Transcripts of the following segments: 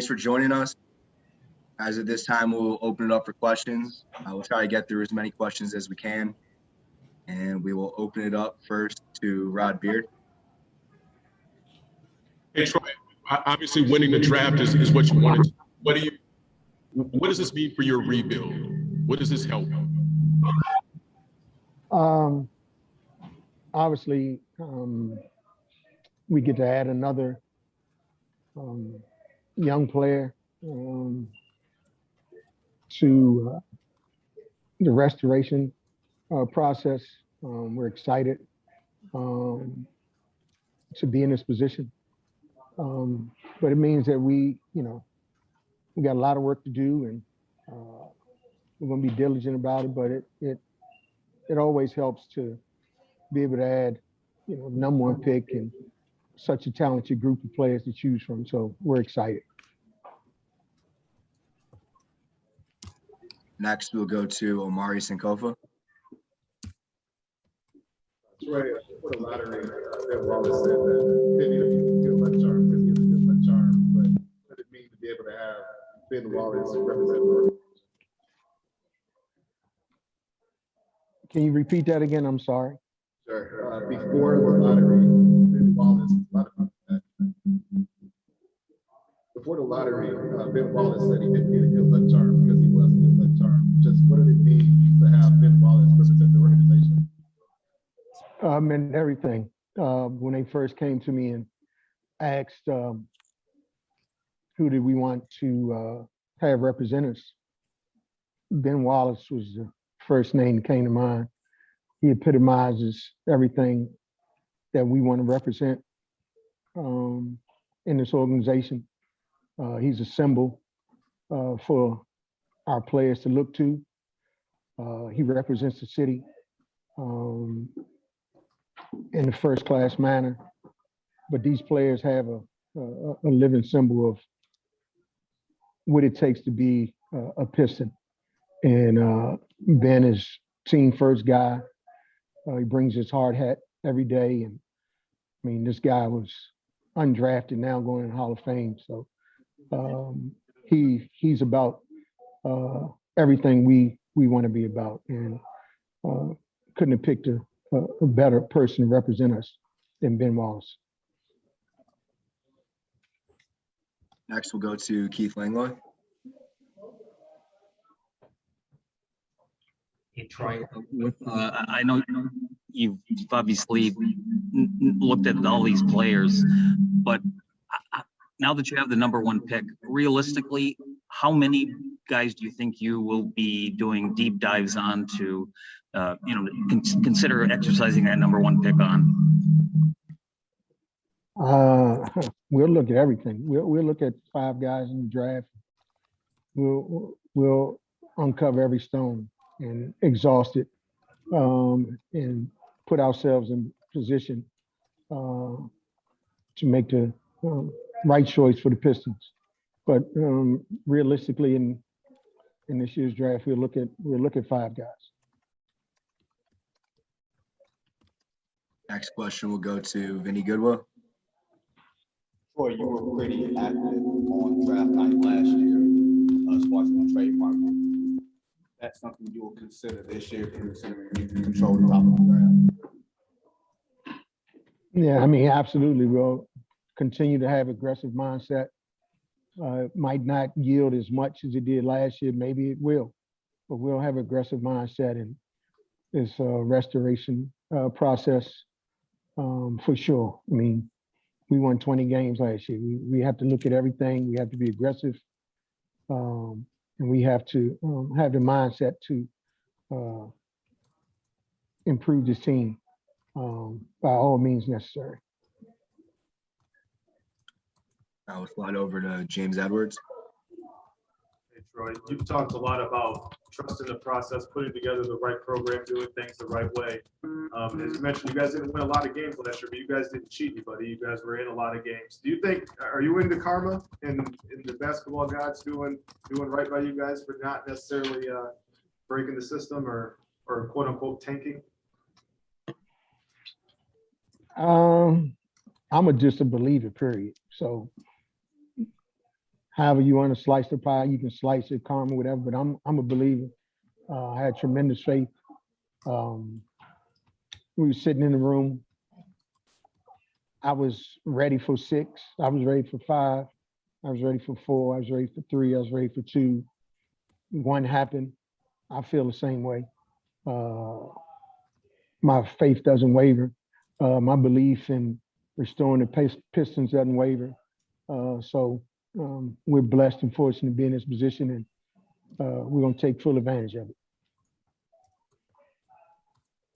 Thanks for joining us. As at this time, we'll open it up for questions. We'll try to get through as many questions as we can. And we will open it up first to Rod Beard. Hey, Troy, obviously winning the draft is what you wanted. What does this mean for your rebuild? What does this help? Obviously, we get to add another young player to the restoration process. We're excited to be in this position. But it means that we got a lot of work to do, and we're going to be diligent about it. But it always helps to be able to add, number one pick and such a talented group of players to choose from. So we're excited. Next, we'll go to Omari Sankofa. Troy, for the lottery, Bill Wallace said that he didn't need a good left arm because he has a good left arm, but what did it mean to be able to have Ben Wallace represent the organization? Can you repeat that again? I'm sorry. Sure. Before the lottery, Ben Wallace, before the lottery, Ben Wallace said he didn't need a good left arm because he was a good left arm. Just what did it mean to have Ben Wallace represent the organization? Meant everything. When they first came to me and asked who did we want to have represent us, Ben Wallace was the first name that came to mind. He epitomizes everything that we want to represent in this organization. He's a symbol for our players to look to. He represents the city in a first-class manner, but these players have a living symbol of what it takes to be a Piston. And Ben is team first guy. He brings his hard hat every day. And I mean, this guy was undrafted, now going in the Hall of Fame. So he's about everything we want to be about. And couldn't have picked a better person to represent us than Ben Wallace. Next, we'll go to Keith Langlois. Hey, Troy, I know you've obviously looked at all these players, but now that you have the number one pick, realistically, how many guys do you think you will be doing deep dives on to, consider exercising that number one pick on? We'll look at everything. We'll look at 5 guys in the draft. We'll uncover every stone and exhaust it, and put ourselves in position to make the right choice for the Pistons. But realistically, in this year's draft, we'll look at 5 guys. Next question will go to Vinny Goodwill. Troy, you were pretty active on draft night last year, sponsoring the trademark. That's something you will consider this year, considering you can control the top of the draft. Yeah, I mean, absolutely. We'll continue to have aggressive mindset. It might not yield as much as it did last year. Maybe it will, but we'll have aggressive mindset in this restoration process for sure. I mean, we won 20 games last year. We have to look at everything. We have to be aggressive. And we have to have the mindset to improve this team by all means necessary. I will slide over to James Edwards. Hey, Troy, you've talked a lot about trusting the process, putting together the right program, doing things the right way. As you mentioned, you guys didn't win a lot of games last year, but you guys didn't cheat anybody. You guys were in a lot of games. Do you think, are you into karma and the basketball gods doing right by you guys for not necessarily breaking the system or quote unquote tanking? I'm just a believer, period. So however you want to slice the pie, you can slice it, caramel, whatever. But I'm a believer. I had tremendous faith. We were sitting in the room. I was ready for 6. I was ready for 5. I was ready for 4. I was ready for 3. I was ready for 2. 1 happened. I feel the same way. My faith doesn't waver. My belief in restoring the Pistons doesn't waver. So we're blessed and fortunate to be in this position, and we're going to take full advantage of it.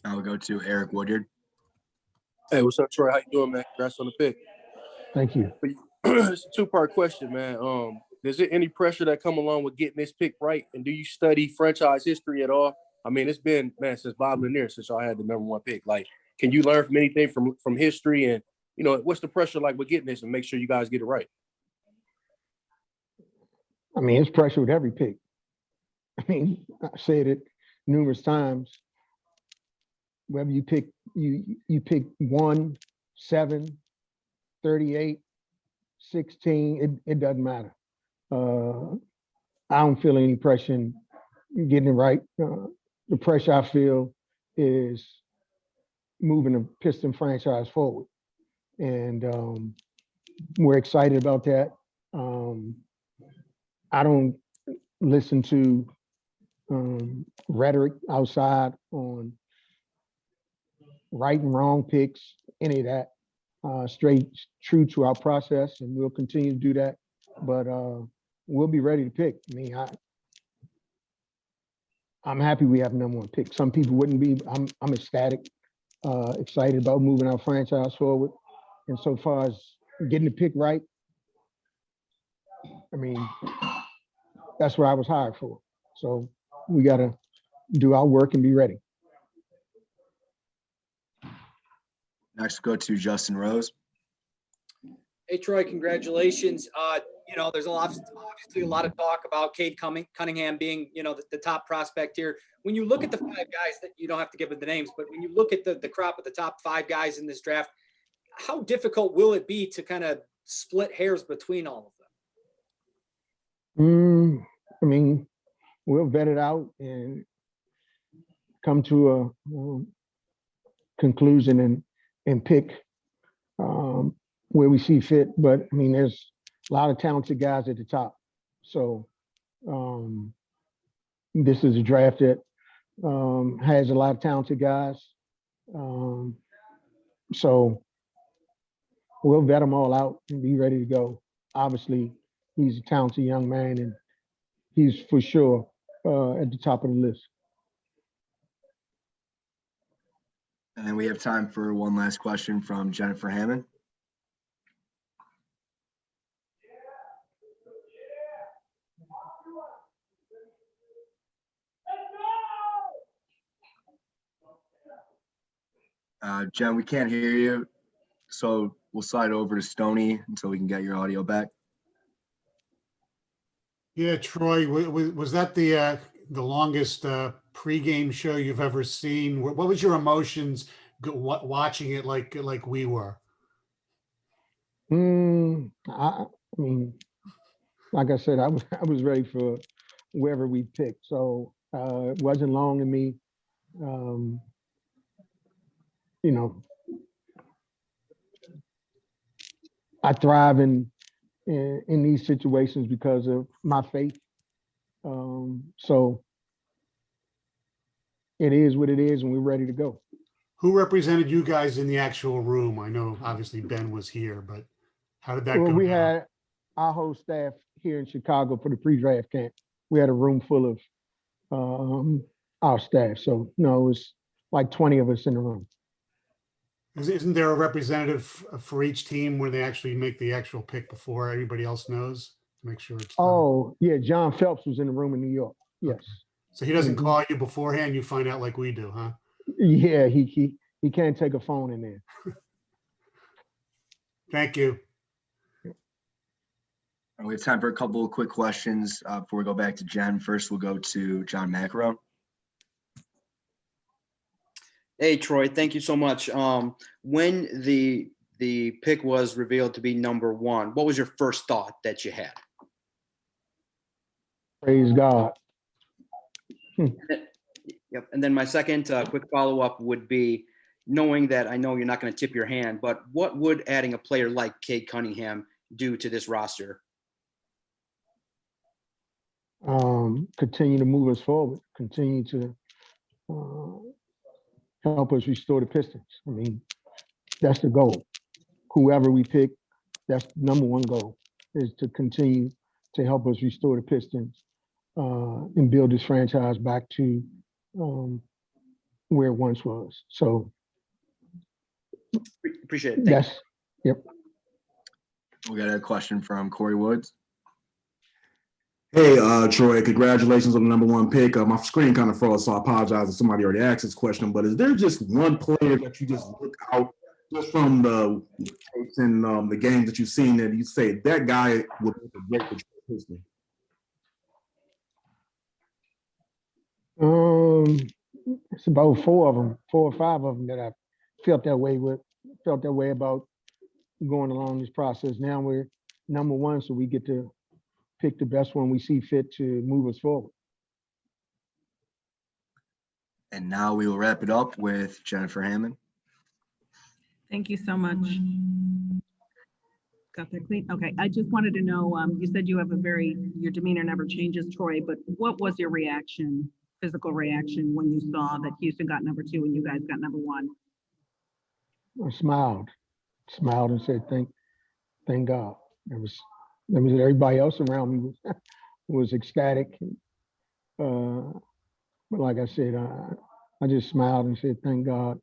Now we'll go to Eric Woodyard. Hey, what's up, Troy? How you doing, man? Congrats on the pick. Thank you. It's a 2-part question, man. Is there any pressure that come along with getting this pick right? And do you study franchise history at all? I mean, it's been, man, since Bob Lanier, since y'all had the number 1 pick. Like, can you learn from anything from history? And, you know, what's the pressure like with getting this and make sure you guys get it right? I mean, it's pressure with every pick. I mean, I said it numerous times. Whether you pick, you pick 1, 7, 38, 16, it doesn't matter. I don't feel any pressure in getting it right. The pressure I feel is moving the Piston franchise forward. And we're excited about that. I don't listen to rhetoric outside on right and wrong picks, any of that. Straight true to our process, and we'll continue to do that. But we'll be ready to pick. I mean, I'm happy we have number 1 pick. Some people wouldn't be. I'm ecstatic, excited about moving our franchise forward. And so far as getting the pick right, I mean, that's what I was hired for. So we got to do our work and be ready. Next, go to Justin Rose. Hey, Troy, congratulations. You know, there's obviously a lot of talk about Cade Cunningham being, you know, the top prospect here. When you look at the 5 guys, that you don't have to give it the names, but when you look at the crop of the top 5 guys in this draft, how difficult will it be to kind of split hairs between all of them? I mean, we'll vet it out and come to a conclusion and pick where we see fit. But I mean, there's a lot of talented guys at the top. So this is a draft that has a lot of talented guys. So we'll vet them all out and be ready to go. Obviously, he's a talented young man, and he's for sure at the top of the list. And we have time for one last question from Jennifer Hammond. Jen, we can't hear you, so we'll slide over to Stoney until we can get your audio back. Yeah, Troy, was that the longest pregame show you've ever seen? What was your emotions watching it like we were? I mean, like I said, I was ready for whoever we picked, so it wasn't long in me. You know, I thrive in these situations because of my faith. So it is what it is, and we're ready to go. Who represented you guys in the actual room? I know obviously Ben was here, but how did that go? We had our whole staff here in Chicago for the pre-draft camp. We had a room full of our staff. So no, it was like 20 of us in the room. Isn't there a representative for each team where they actually make the actual pick before everybody else knows to make sure it's done? Oh, yeah, John Phelps was in the room in New York. Yes. Okay. So he doesn't call you beforehand, you find out like we do, huh? Yeah, he can't take a phone in there. Thank you. We have time for a couple of quick questions before we go back to Jen. First, we'll go to John Macarone. Hey, Troy, thank you so much. When the pick was revealed to be number 1, what was your first thought that you had? Praise God. Yep. And then my second quick follow-up would be, knowing that I know you're not going to tip your hand, but what would adding a player like Cade Cunningham do to this roster? Continue to move us forward, continue to help us restore the Pistons. I mean, that's the goal. Whoever we pick, that's number one goal, is to continue to help us restore the Pistons and build this franchise back to where it once was. So Appreciate it. yes, yep. We got a question from Corey Woods. Hey, Troy, congratulations on the number one pick. My screen kind of froze, so I apologize if somebody already asked this question, but is there just one player that you just look out just from the tapes and the games that you've seen that you say that guy would be a great Pistons? It's about 4 or 5 of them that I felt that way about going along this process. Now we're number one, so we get to pick the best one we see fit to move us forward. And now we will wrap it up with Jennifer Hammond. Thank you so much. Got that clean? Okay, I just wanted to know, you said you have your demeanor never changes, Troy, but what was your reaction, physical reaction, when you saw that Houston got number 2 and you guys got number 1? I smiled and said, thank God. There was everybody else around me was ecstatic. But like I said, I just smiled and said, thank God.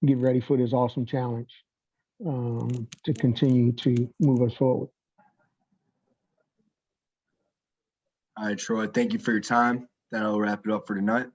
Get ready for this awesome challenge to continue to move us forward. All right, Troy, thank you for your time. That'll wrap it up for tonight.